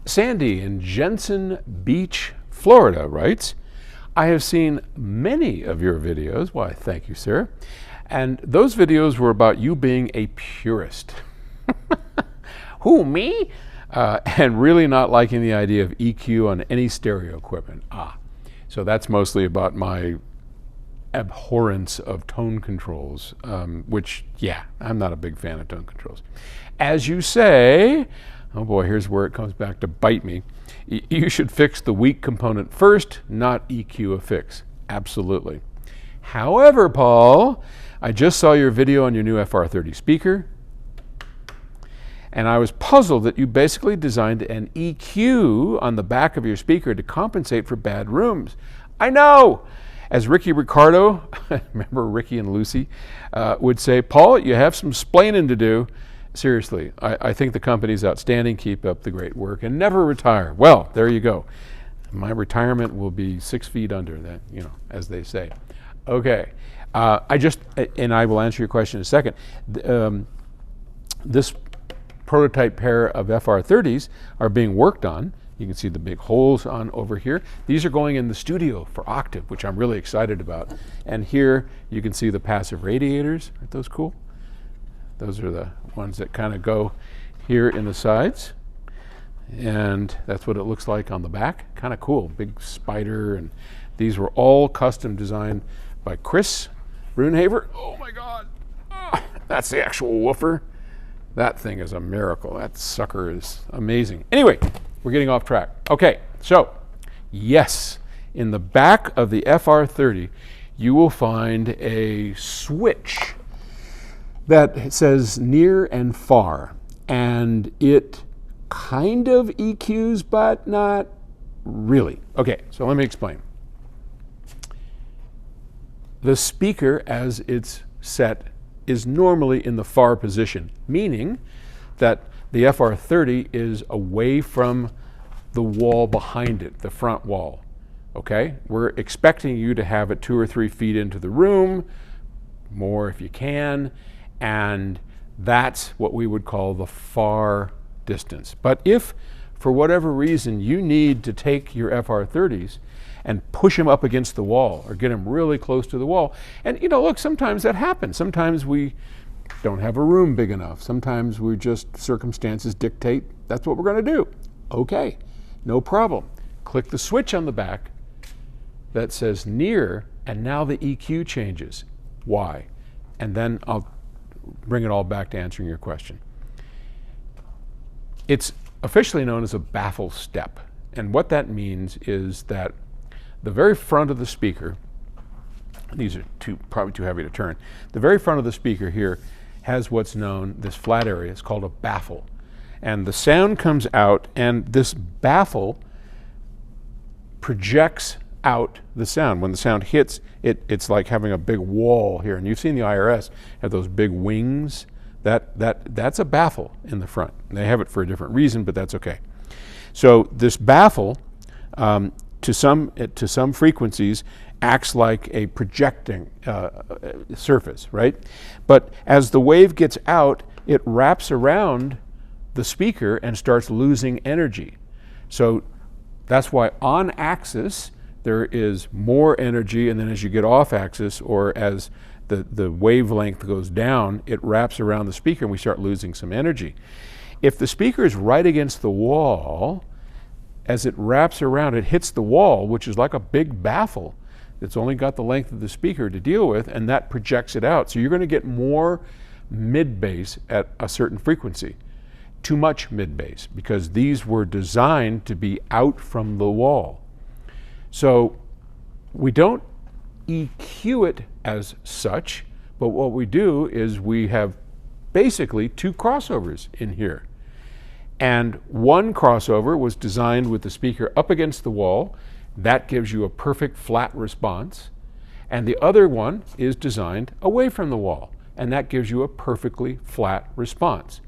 Sandy in Jensen Beach, Florida writes, I have seen many of your videos. Why, thank you, sir. And those videos were about you being a purist. Who, me? And really not liking the idea of EQ on any stereo equipment. So that's mostly about my abhorrence of tone controls, which, yeah, I'm not a big fan of tone controls. As you say, oh boy, here's where it comes back to bite me. You should fix the weak component first, not EQ a fix. Absolutely. However, Paul, I just saw your video on your new FR30 speaker, and I was puzzled that you basically designed an EQ on the back of your speaker to compensate for bad rooms. I know! As Ricky Ricardo, remember Ricky and Lucy, would say, Paul, you have some splaining to do. Seriously, I think the company's outstanding. Keep up the great work and never retire. Well, there you go. My retirement will be 6 feet under that, as they say. Okay, and I will answer your question in a second. This prototype pair of FR30s are being worked on. You can see the big holes on over here. These are going in the studio for Octave, which I'm really excited about. And here you can see the passive radiators. Aren't those cool? Those are the ones that kind of go here in the sides. And that's what it looks like on the back. Kind of cool, big spider. And these were all custom designed by Chris Brunhaver. Oh my God, that's the actual woofer. That thing is a miracle. That sucker is amazing. Anyway, we're getting off track. Okay, so yes, in the back of the FR30, you will find a switch that says near and far, and it kind of EQs, but not really. Okay, so let me explain. The speaker, as it's set, is normally in the far position, meaning that the FR30 is away from the wall behind it, the front wall. Okay? We're expecting you to have it 2 or 3 feet into the room, more if you can, and that's what we would call the far distance. But if, for whatever reason, you need to take your FR30s and push them up against the wall or get them really close to the wall, and look, sometimes that happens. Sometimes we don't have a room big enough. Sometimes circumstances dictate that's what we're going to do. Okay, no problem. Click the switch on the back that says near, and now the EQ changes. Why? And then I'll bring it all back to answering your question. It's officially known as a baffle step. And what that means is that the very front of the speaker, these are probably too heavy to turn, the very front of the speaker here has what's known, this flat area, it's called a baffle. And the sound comes out, and this baffle projects out the sound. When the sound hits, it's like having a big wall here. And you've seen the IRS have those big wings. That's a baffle in the front. They have it for a different reason, but that's okay. So this baffle, to some frequencies, acts like a projecting surface, right? But as the wave gets out, it wraps around the speaker and starts losing energy. So that's why on axis there is more energy, and then as you get off axis, or as the wavelength goes down, it wraps around the speaker and we start losing some energy. If the speaker is right against the wall, as it wraps around, it hits the wall, which is like a big baffle that's only got the length of the speaker to deal with, and that projects it out. So you're going to get more mid-bass at a certain frequency. Too much mid-bass, because these were designed to be out from the wall. So we don't EQ it as such, but what we do is we have basically 2 crossovers in here. And one crossover was designed with the speaker up against the wall. That gives you a perfect flat response. And the other one is designed away from the wall, and that gives you a perfectly flat response.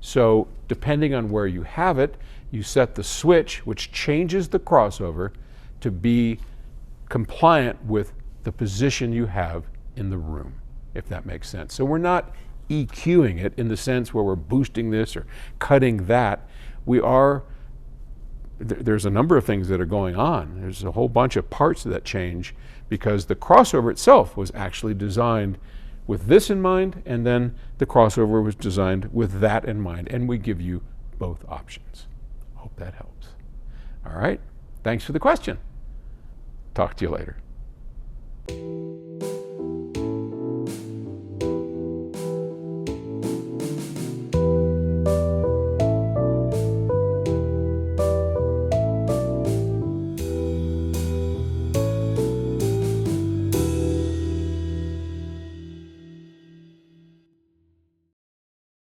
So depending on where you have it, you set the switch, which changes the crossover to be compliant with the position you have in the room, if that makes sense. So we're not EQing it in the sense where we're boosting this or cutting that. We are there's a number of things that are going on. There's a whole bunch of parts that change because the crossover itself was actually designed with this in mind, and then the crossover was designed with that in mind, and we give you both options. Hope that helps. All right, thanks for the question. Talk to you later.